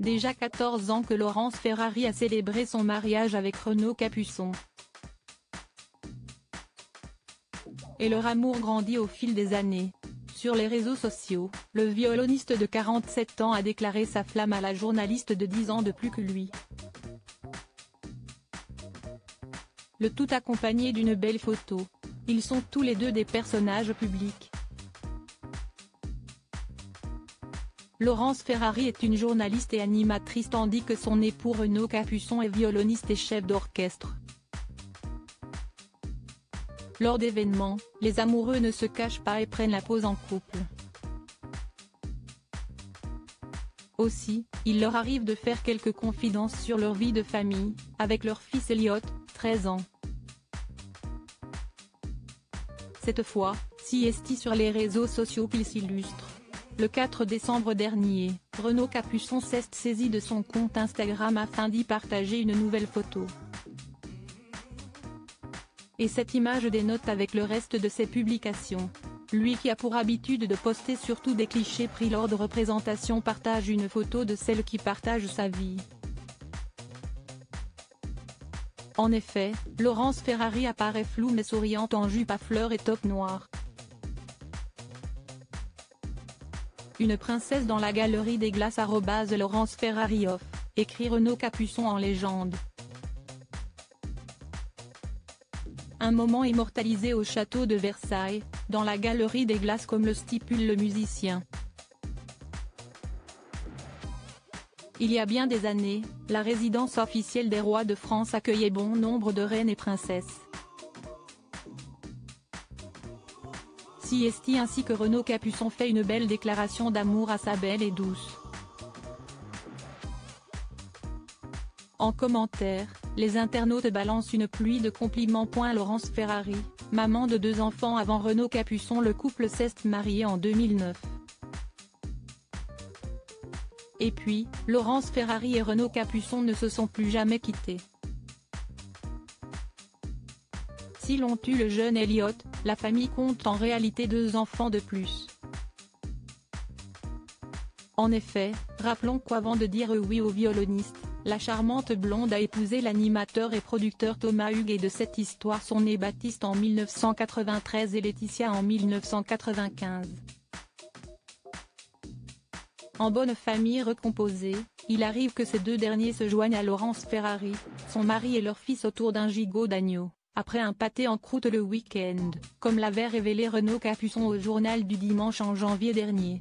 déjà 14 ans que Laurence Ferrari a célébré son mariage avec Renaud Capuçon. Et leur amour grandit au fil des années. Sur les réseaux sociaux, le violoniste de 47 ans a déclaré sa flamme à la journaliste de 10 ans de plus que lui. Le tout accompagné d'une belle photo. Ils sont tous les deux des personnages publics. Laurence Ferrari est une journaliste et animatrice tandis que son époux Renaud Capuçon est violoniste et chef d'orchestre. Lors d'événements, les amoureux ne se cachent pas et prennent la pose en couple. Aussi, il leur arrive de faire quelques confidences sur leur vie de famille, avec leur fils Elliot, 13 ans. Cette fois, c'est sur les réseaux sociaux qu'il s'illustre. Le 4 décembre dernier, Renaud Capuçon s'est saisi de son compte Instagram afin d'y partager une nouvelle photo. Et cette image dénote avec le reste de ses publications. Lui qui a pour habitude de poster surtout des clichés pris lors de représentations partage une photo de celle qui partage sa vie. En effet, Laurence Ferrari apparaît floue mais souriante en jupe à fleurs et top noir. Une princesse dans la galerie des glaces @Laurence Ferrari off, écrit Renaud Capuçon en légende. Un moment immortalisé au château de Versailles, dans la galerie des glaces comme le stipule le musicien. Il y a bien des années, la résidence officielle des rois de France accueillait bon nombre de reines et princesses. Siesti ainsi que Renaud Capuçon fait une belle déclaration d'amour à sa belle et douce. En commentaire, les internautes balancent une pluie de compliments. Laurence Ferrari, maman de 2 enfants avant Renaud Capuçon. Le couple s'est marié en 2009. Et puis, Laurence Ferrari et Renaud Capuçon ne se sont plus jamais quittés. Si l'on tue le jeune Elliot, la famille compte en réalité 2 enfants de plus. En effet, rappelons qu'avant de dire oui au violoniste, la charmante blonde a épousé l'animateur et producteur Thomas Hugues et de cette histoire sont nés Baptiste en 1993 et Laetitia en 1995. En bonne famille recomposée, il arrive que ces 2 derniers se joignent à Laurence Ferrari, son mari et leur fils autour d'un gigot d'agneau, après un pâté en croûte le week-end, comme l'avait révélé Renaud Capuçon au journal du dimanche en janvier dernier.